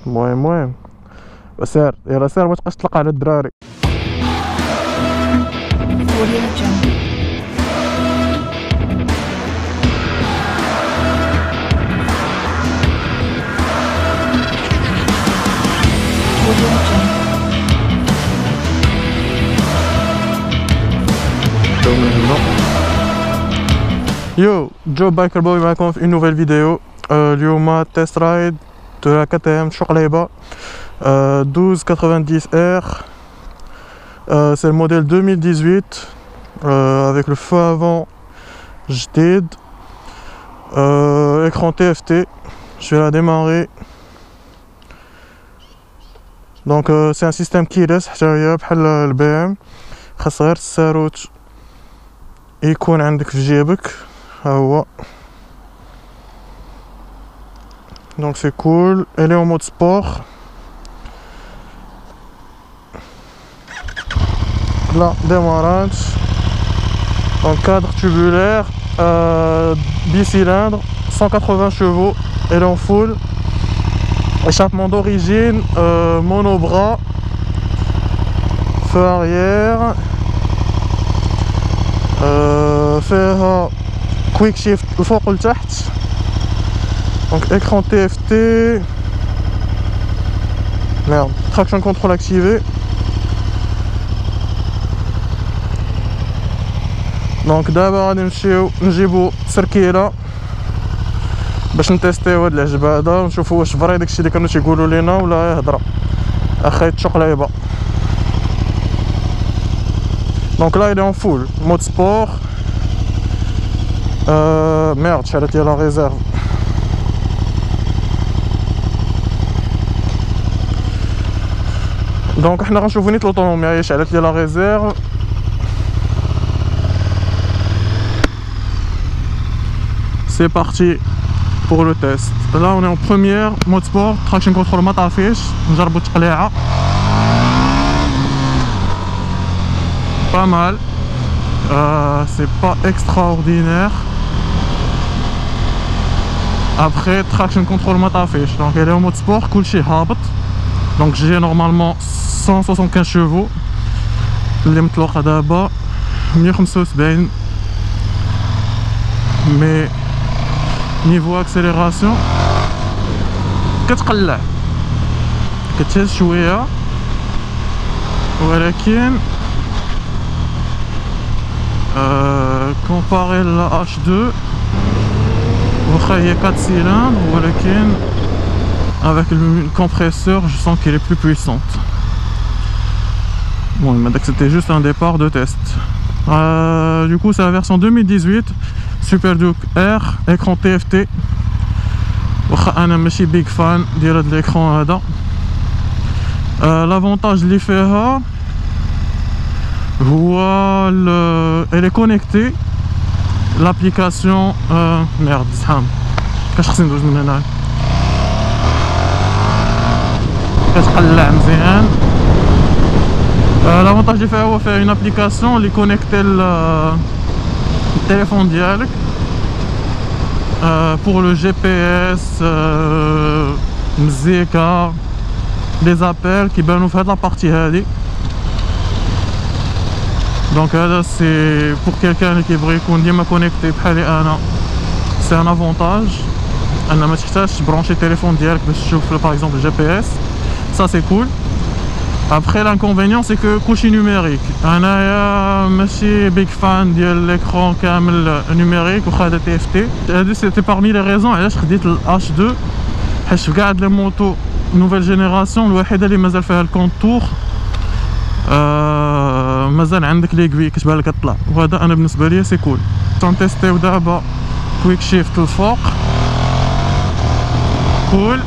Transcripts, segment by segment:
المهم سير يلا سير، متبقاش تطلق على الدراري. Yo, Joe Biker Boy معكم في une nouvelle vidéo. اليوم test ride de la KTM Choklayba 1290R. C'est le modèle 2018 avec le feu avant JDID, écran TFT. Je vais la démarrer. Donc c'est un système keyless حتى بحال البي ام، خاص غير الساروت يكون عندك في جيبك. ها هو. Donc c'est cool. Elle est en mode sport. Là, démarrage. Donc cadre tubulaire, 10 cylindres, 180 chevaux. Elle est en full. Échappement d'origine, monobras, feu arrière, فيها quick shift الفوق لتحت. Donc écran TFT, merde, traction control activé. Donc دابا غادي نمشيو نجيبو سركيله باش نتيستيو هاد العجب هذا ونشوفو واش فري داكشي اللي كانوا تيقولوا لينا ولا هضره اخايت شقلايبه. Donc là il est en full mode sport. Merde, شعلت لي لا ريزيرف. Donc حنا غنشوفو نيت لوطونومي، هي شعلت لي لا ريزيرف. C'est parti pour le test. Là on est en première, mode sport, traction control ما طافيش. نجربو التقليعه. Pas mal. C'est pas extraordinaire. Après traction control ما طافيش. Donc elle est en mode sport, كلشي هابط. Donc j'ai normalement 175 chevaux اللي مطلوقه دابا 175. Mais niveau accélération كتقلع كتهز شويه، ولكن comparé la H2 واخا هي 4 cylindres ولكن avec le compresseur je sens qu'elle est plus puissante. Bon, c'était juste un départ de test. Du coup c'est la version 2018 Super Duke R, écran TFT. واخا انا ماشي بيج فان ديال هاد l'écran هذا. l'avantage اللي فيها هو elle est connectée. l'application merde زحام كاش خصني ندوز من هنا كتقلع مزيان. l'avantage اللي فيها هو فيها une application اللي كونيكتي التليفون ديالك pour le GPS, مزيكا، des appels كيبانو في هاد لابارتي هادي. Donc هذا c'est pour quelqu'un اللي كيبغي يكون ديما كونيكتي بحالي انا. c'est un avantage ان ما تحتاجش تبرونشي التليفون ديالك باش تشوف par exemple le GPS. ça c'est cool. Après l'inconvénient c'est que كلشي numérique. انايا ماشي بيج فان ديال l'écran كامل numérique وخا هذا TFT. هادي c'était parmi les raisons علاش خديت ال H2، حيت في كاع هاد لي موطو نوفيل جينيراسيون الوحيده اللي مازال فيها الكونتور مازال عندك لي كوي كتبان لك كطلع، وهذا انا بالنسبه لي سي كول. تنتيستيو دابا كويك شيفت الفوق كول.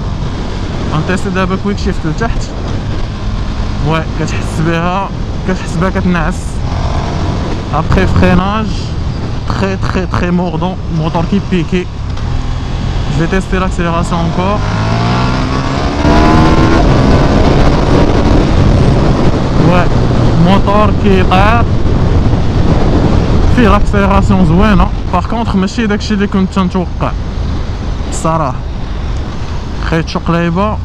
غنتيستي دابا كويك شيفت لتحت. ouais كتحس بها كتنعس. après freinage très mordant, moteur qui pique. je vais tester l'accélération encore. ouais moteur qui طاير فيه l'accélération زوينه. par contre ماشي داكشي اللي كنت نتوقع الصراحه. خيط شقلايبه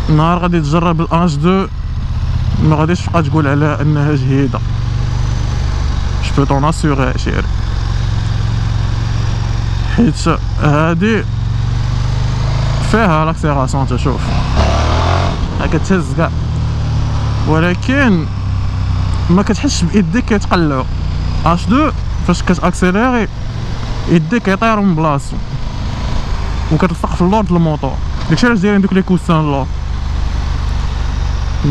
نهار غادي تجرب الانج 2 ما غاديش تبقى تقول عليها انها جهيده. جو بو طون اسيغي عشيري، حيت هادي فيها لاكسيراسيون تشوف هاكا تهز كاع، ولكن ما كتحسش بايديك كيتقلعو. اش 2 فاش كتاكسيليري يديك كيطيرو من بلاصتو وكتلصق في اللور د الموطور، داكشي علاش دايرين دوك لي كوسان اللور.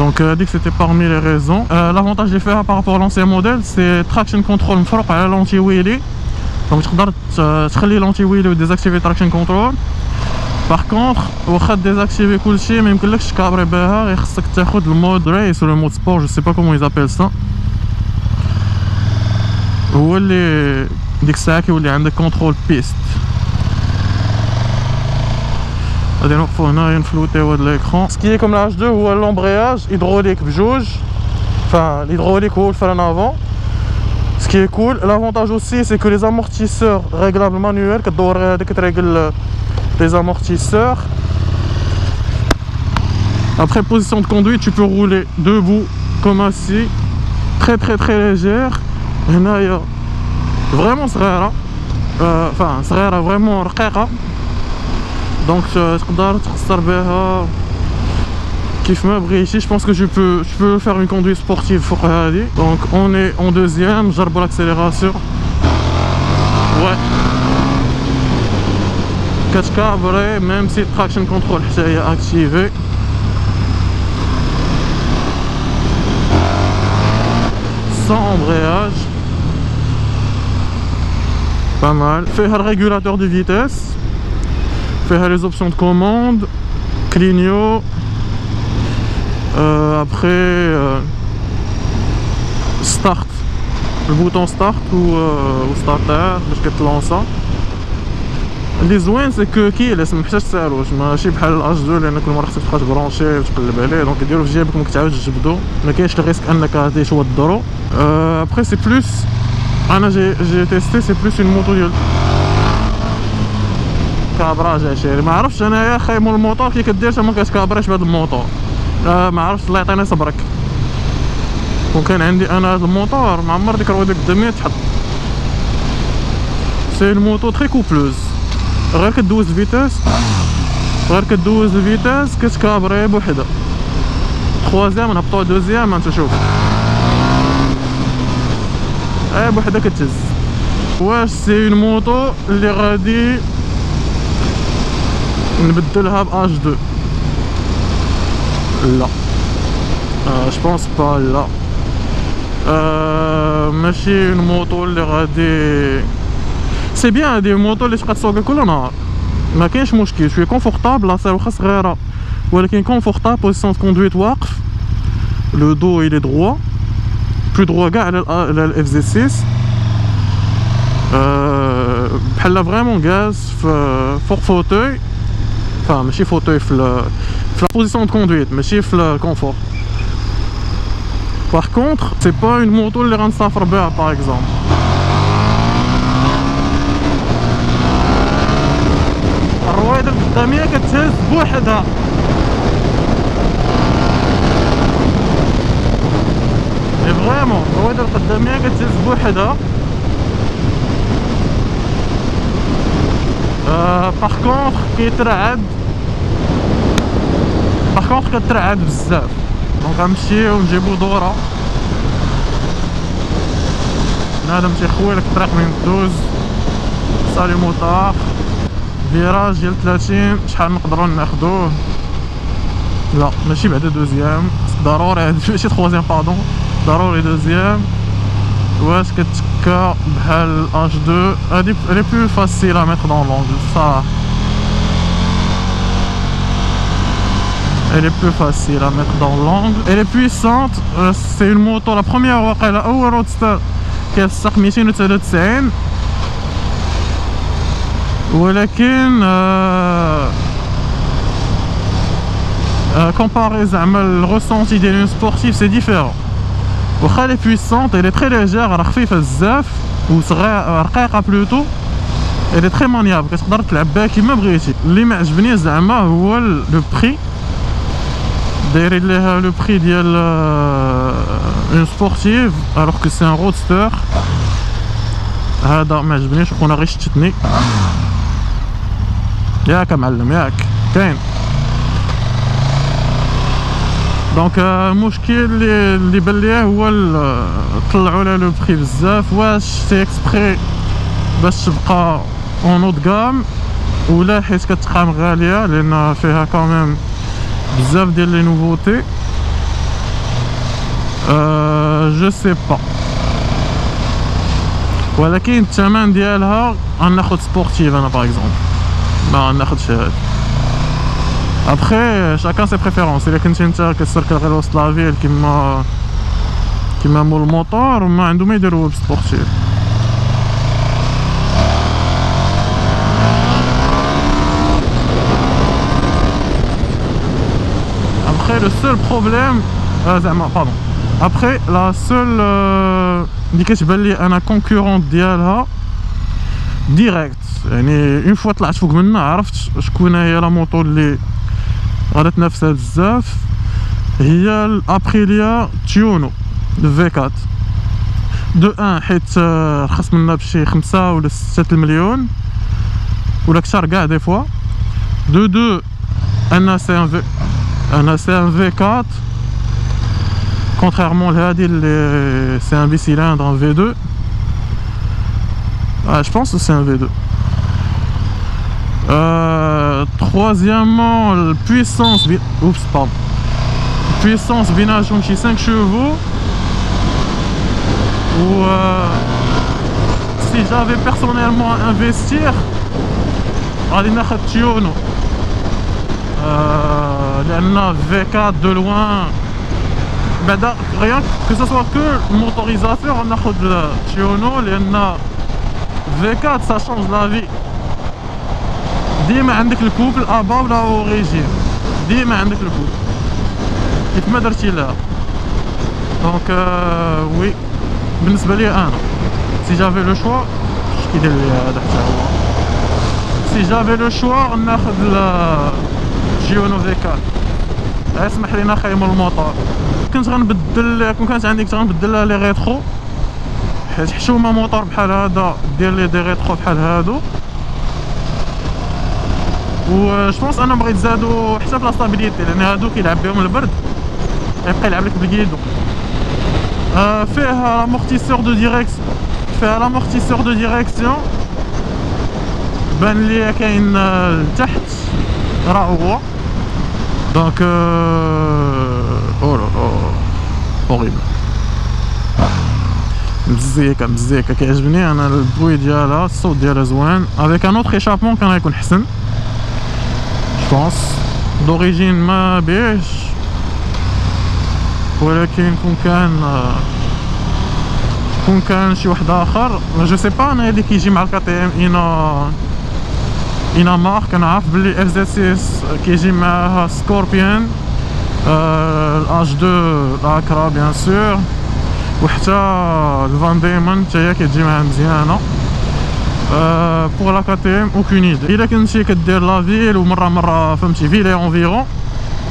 Donc dit que c'était parmi les raisons. L'avantage de faire par rapport à l'ancien modèle, c'est traction control مفروق على l'anti wheelie. Donc تقدر تخلي l'anti wheelie و désactiver traction control. Par contre واخا désactiver كلشي ما يمكنلكش تكابري بها، غير خصك تاخد المود ريس ولا المود سبور، جو سي با كومون يزابيل سا، هو اللي ديك الساعه كيولي عندك كونترول بيست. غادي نوقفو هنايا نفلوتيو هاد ليكرون. سكي كوم لاج 2 هو لومبرياج هيدروليك بجوج، enfin l'hydraulique هو الفران افون. Ce qui est cool, l'avantage aussi c'est que les amortisseurs réglables manuels, كدور غير هاديك تريغل les amortisseurs. Après position de conduite, tu peux rouler debout comme assis, très légère. هنايا vraiment صغيرة، enfin صغيرة vraiment رقيقة، donc تقدر تقصر بها كيف ما بغيتي. Je pense que je peux faire une conduite sportive فوق هادي. Donc on est en deuxième، نجربو l'accélération. Ouais كتكابري même si traction control حتى هي activée. Sans embrayage. Pas mal. فيها le régulateur de vitesse، فيها les options de commande، clignot. Après start، le bouton start ou starter باش كتلونسا. اللي زوين سي كو كيلس، مبحتاش تسالوش، ماشي بحال الاج 2 لان كل مره خصك تبقى تبرونشي وتقلب عليه، دونك ديرو في جيبك ما كتعاودش تجبدو، ما كاينش الريسك انك غادي توضرو. ابخي سي بلوس، انا جي تيستي سي بلوس اون موطو ديال كابراج عشيري. ما عرفتش انايا خايمو الموطور كي كدير تا ما كتكابريش بهذا الموطور، ما عرفتش الله يعطيني صبرك. وكان عندي انا هذا الموطور ما عمر ديك الرويده قدامي تحط. سي اون موطو تري كوبلوز، غير كدوز الفيتاس كتكابري بوحدها. خوازيام نهبطو دوزيام انت شوف بوحدها كتهز. واش سي اون موطو اللي غادي نبدلها باج 2؟ لا جو بونس با، لا ماشي اون موطو اللي غادي. سي بيان هادي موطو اللي تبقى تسوقها كل نهار، ما كاينش مشكل، شويه كونفورطابل، لا واخا صغيره ولكن كونفورطابل. بوزيسيون دو كوندويت واقف، لو دو il est droit، بلو دروا كاع على الاف زي 6. بحال فريمون غاز فوق فوتوي، enfin ماشي فوتوي في لا بوزيسيون دو كوندويت، ماشي في الكونفور. Par contre c'est pas une moto اللي غنسافر بها par exemple. الرويده القداميه كتهز بوحدها، فريمون الرويده القداميه كتهز بوحدها. باغ كونطخ كترعد بزاف، دونك غنمشيو نجيبو دوره. بنادم تيخوي لك الطريق من دوز. سالي موطار فيراج ديال 30 شحال نقدروا ناخدوه؟ لا ماشي بعدا دوزيام، ضروري ماشي تخوازيام باردون، ضروري دوزيام. واش كتكا بحال اج 2 هادي لي بلو فاسيل ا ميتر دون لونغل صح. Elle est plus facile à mettre dans l'angle. Elle est puissante. C'est une moto, la première واقيلا أول روادستر كتساق 293، ولكن comparé زعما الرسونتي ديال اون سبورتيف سي ديفيرون. واخا لي بويسونت elle est très légère، راه خفيفة بزاف وصغيرة رقيقة بلوتو. elle est très maniable، كتقدر تلعب بها كيما بغيتي. اللي ما عجبني زعما هو لو بري، دايرين ليها لو بري ديال اون سبورتيف الوغ كو سي ان رودستر. هذا ما عجبنيش وكون غير شتتني. ياك معلم ياك كاين. دونك المشكل اللي بان ليا هو طلعوا لها لو بري بزاف. واش سي اكسبري باش تبقى اون اوت غام ولا حيت كتقام غاليه لان فيها كاميم بزاف ديال لي نوفوتي؟ جو سي با. ولكن الثمن ديالها غناخد سبورتيف انا باغ اكزومبل، ما غناخدش هاد. ابخي شاكان سي بريفيرونس. الا كنتي انت كتسركل غير وسط لافيل كيما مول الموطور ما عندو ما يديرو بالسبورتيف. Après le seul problème زعما باردون après la seule اللي كتبان لي انا كونكورونت ديالها ديريكت، يعني اون فوا طلعت فوق منها عرفت شكون هي لا موطو اللي غادا تنافسها بزاف، هي الابريليا تيونو في 4 دو ان حيت رخص منها بشي 5 ولا 6 المليون ولا كثر كاع دي فوا. دو ان سي ان V4 contrairement لهادي اللي c'est un bicylindre en V2. Je pense que c'est un V2. Troisièmement, la puissance puissance bination chez 5 chevaux. Ou si j'avais personnellement à investir غادي ناخد تيونو لأن V4 de loin بعدا rien que ce soit que motorisateur ناخد تيونو لأن V4 ça change la vie. ديما عندك الكوبل ابا ولا اوريجين، ديما عندك الكوبل كيف ما درتي لها. دونك وي بالنسبه لي انا سي جافي لو شوا كيدير لي هذا حتى هو سي جافي لو شوا ناخذ جيونو في 4. اسمح لينا خايم الموطور. كنت غنبدل كون كانت عندي كنت غنبدل لي ريترو حيت حشومه موطور بحال هذا دير لي دي ريترو بحال هادو. و جوبونس انا بغيت زادو حتى في لا ستابيليتي لان هادو كيلعب بهم البرد يبقى يلعب لك بالكيدو. فيها لامورتيسور دو ديريكسيون، فيها لامورتيسور دو ديريكسيون بان ليا كاين لتحت راه هو. دونك اولا هوريبل. مزيكا كيعجبني انا البروي ديالها، الصوت ديالها زوين. افيك ان اوتر ايشابمون كان غيكون حسن جوبونس. دوريجين ما بيش، ولكن كون كان شي واحد اخر جو سي با. انا اللي كيجي مع الكي ام اينا مارك انا عارف بلي اف زي 6 كيجي معاها سكوربيون الاج 2 لاكرا بيان سور، وحتى الفان ديمون حتى هي كتجي معاها مزيانه. بوغ لا كي ام اوكون ايدي. الا كنتي كدير لا فيل ومره فهمتي فيلي اونفيرون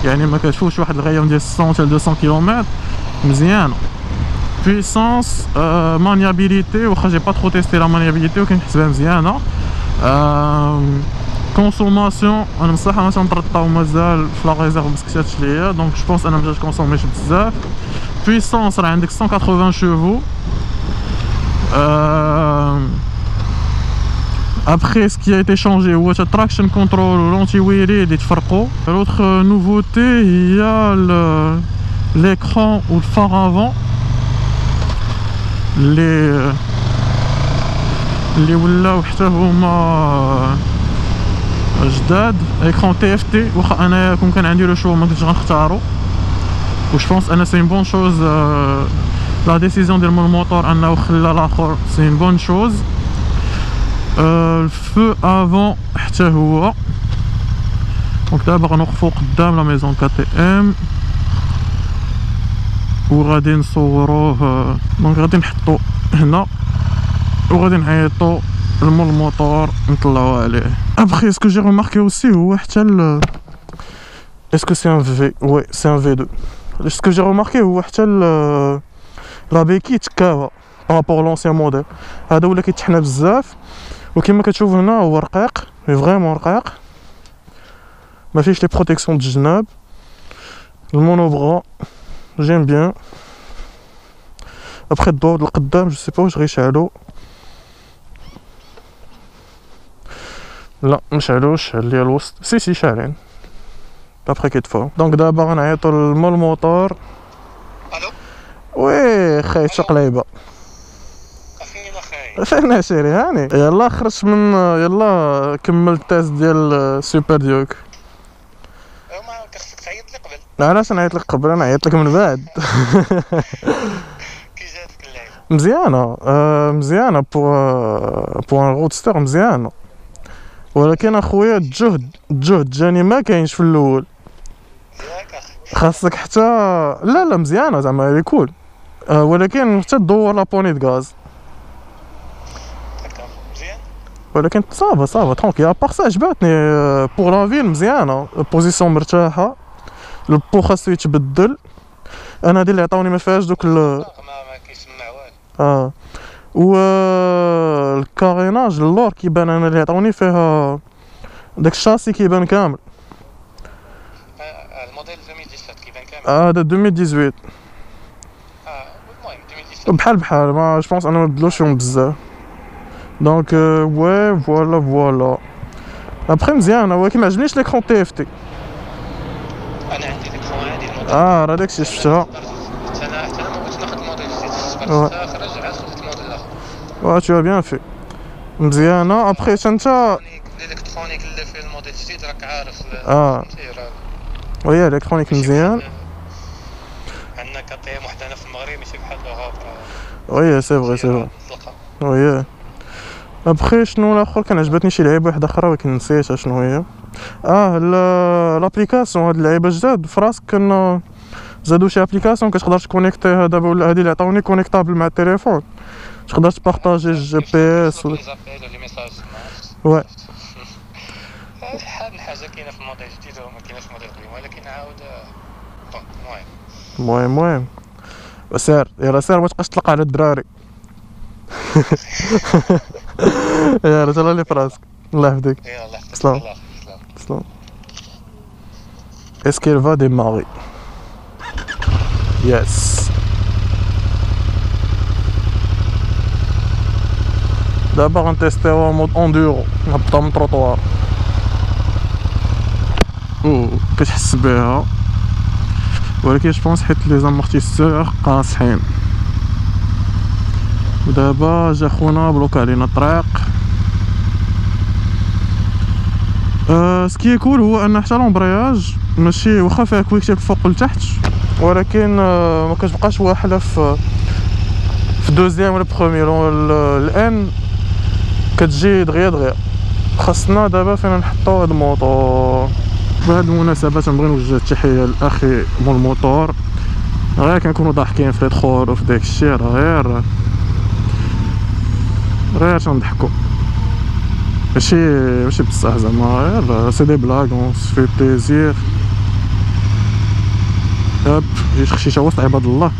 يعني ما كتفوتش واحد الغيام ديال 100 حتى 200 كيلومتر مزيانه. بويسونس مانيابيليتي واخا جي با ترو تيستي لا مانيابيليتي وكنحسبها مزيانه. كونسوماسيون انا بصح انا تنطرطاو مازال في لا ريزيرف ما سكتاتش ليا دونك جو بونس انا مجاش كونسوميش بزاف. بويسونس راه عندك 180 شوفو. Après, ce qui a été changé, c'est le traction control ou l'anti-wheelie et les tfarko. L'autre nouveauté, il y a l'écran ou le phare avant. Les ولاو حتى هما جداد. écran TFT واخا انا كون كان عندي لو شو ما كنتش غنختارو. و جو بونس انا سي اون بون شوز لا ديسيزيون ديال الموتور انه خلى الاخر سي اون بون شوز. الفو افون حتى هو. دونك دابا غنوقفو قدام لا ميزون كي تي ام وغادي نصوروه. دونك غادي نحطو هنا وغادي نعيطو المول الموتور نطلعو عليه. ابخي سكو جي روماركي اوسي هو حتى Est-ce que c'est un V? Ouais, c'est un V2. Ce que j'ai remarqué هو حتى لا béquille تكاوى بارابور لونسيان موديل. هذا ولا كيتحنى بزاف وكما كتشوف هنا هو رقيق فريمون رقيق ما فيش لي بروتيكسيون د الجناب. المونوبرا جيم بيان. ابخي الضوء د القدام جو سي با واش غيشعلو لا مشعلوش شعل ليا الوسط سي شاعلين ابخي كيطفاو. دونك دابا غنعيطو للمول الموتور. الو وي خاي شقليبه فين اخاي فين سيري هاني يلا خرج من يلا كمل التيست ديال سوبر ديوك. ما خصك تعيط لي قبل. علاش نعيط لك قبل؟ انا عيط لك من بعد. كي جاتك اللعيبه مزيانه مزيانه بو ان روادستر مزيانه ولكن اخويا الجهد جاني ما كاينش في الاول. ياك اخي خاصك حتى لا مزيانه زعما لي كول ولكن حتى تدور لابوني د غاز هكا مزيان. ولكن صافا ترونكيل ابار سا عجباتني بوغ لا فيل مزيانه بوزيسيون مرتاحه البو خاصو يتبدل. انا هادي اللي عطاوني ما فيهاش دوك ما كيسمع والو. و الكاريناج اللور كيبان انا اللي عطاوني فيها داك الشاسي كيبان كامل. الموديل 2017 كيبان كامل. هذا 2018 المهم 2017 بحال ما جوبونس انا ما بدلوش فيهم بزاف. دونك وي فوالا ابخي مزيان ولكن ما عجبنيش ليكرون تي اف تي. انا عندي ليكرون عادي الموديل. راه داكشي شفتها. حتى انا ما بغيتش ناخذ الموديل الجديد صبرت حتى خرج عاد خديت الموديل الاخر. تو بيان في مزيانه. ابخي انت الالكترونيك اللي فيه الموديل الجديد راك عارف. وي الكترونيك مزيان. عندنا كتيم وحده في المغرب ماشي بحال لوغوب. وي سي فري وي. ابخي شنو الاخر كان عجبتني شي لعيبه واحده اخرى ولكن نسيتها شنو هي. لابليكاسيون هاد اللعيبه جداد فراسك كان زادو شي ابليكاسيون كتقدر تكونيكتيها دابا ولا هادي اللي عطاوني كونيكتابل مع التليفون تقدر تبارطاجي الجي بي اس لي زابيل لي ميساج. وي شحال من حاجه كاينه في الموديل الجديد وما كايناش في الموديل القديم ولكن عاود المهم سير يلا سير ما تبقاش تطلق على الدراري. يا رجل اللي في راسك الله يهديك. يلاه سلام سلام. Est-ce qu'elle va démarrer? Yes. دابا غنتيستيو مود اندورو نهبطها من التروطوار. كتحس بها ولكن جوبونس حيت لي زامورتيسور قاصحين. ودابا جا خونا بلوك علينا الطريق. سكي كول هو ان حتى لومبرياج ماشي واخا فيها كويكتيب فوق لتحت ولكن ما كتبقاش واحده في دوزيام ولا بروميير. الان كتجي دغيا خاصنا دابا فين نحطو هاد الموطور. بهاد المناسبه تنبغي نوجه التحيه للاخي مول الموتور. غير كنكونوا ضاحكين في الدخول وفي داكشي راه غير تنضحكوا ماشي بصح زعما غير سي دي بلاغ اون سفي بليزير. جيت خشيشه وسط عباد الله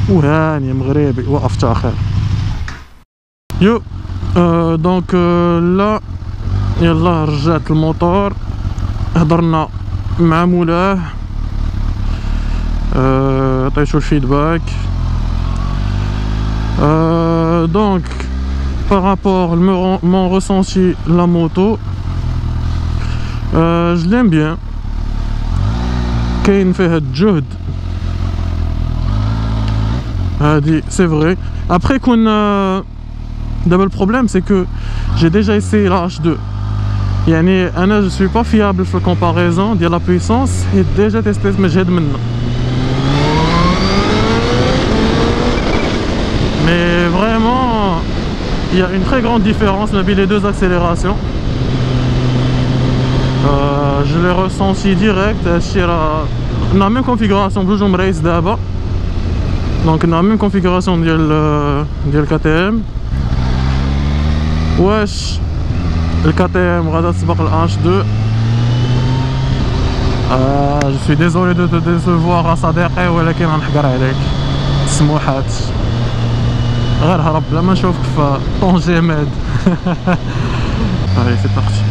وهاني مغربي وقفت اخر يو. دونك لا يلا رجعت الموتور هضرنا مع مولاه عطيتو الفيدباك. Donc par rapport à mon ressenti la moto je l'aime bien كاين فيها الجهد هادي سي فري. après كون دابا البروبليم سي كو j'ai déjà essayé la H2 يعني انا je suis pas fiable في الكومباريزون ديال لا بويسونس حيت ديجا تيستيت مجهد منه. Mais vraiment, il y a une très grande différence entre les deux accélérations. Je l'ai ressenti direct. On a la même configuration que je race d'abord. Donc on a la même configuration de KTM. Wesh, le KTM va se battre le H2. Je suis désolé de te décevoir صديقي ولكن غنحقر عليك سموحات غير هرب بلا ما نشوفك في طونجي ميد. Allez, c'est parti.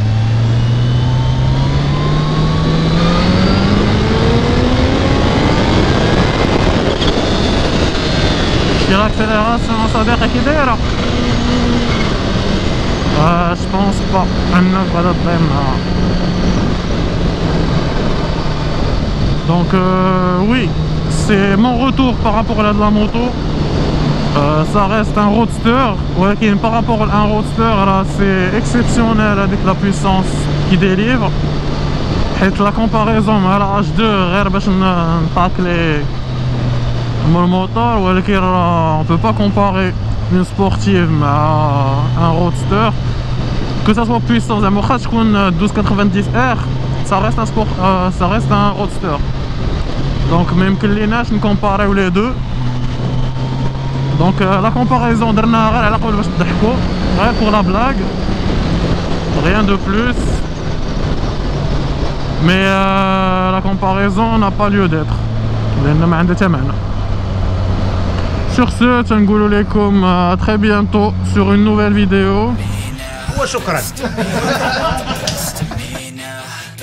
شتي لاكسيليراسيون صديقي كي دايره؟ Je pense pas انك غادا تضيع معاها. Donc oui, c'est mon retour par rapport à la moto. Ça reste un roadster, ولكن par rapport à un roadster c'est exceptionnel avec la puissance qu'il délivre. حيت la comparaison مع la H2 غير باش نطاكلي mon moteur, ولكن on peut pas comparer une sportive مع un roadster. Que ça soit puissant زعما واخا تكون 1290R, ça reste un roadster. Donc ما يمكنليناش نكومباريو les deux. Donc la comparaison درناها غير على قبل باش تضحكوا غير pour la blague, rien de plus. Mais la comparaison n'a pas lieu d'être لأن ما عندها حتى معنى. Sur ce, تنقولوا لكم à très bientôt sur une nouvelle vidéo. وشكرا.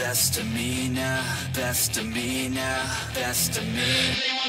Best of me now, best of me now, best of me.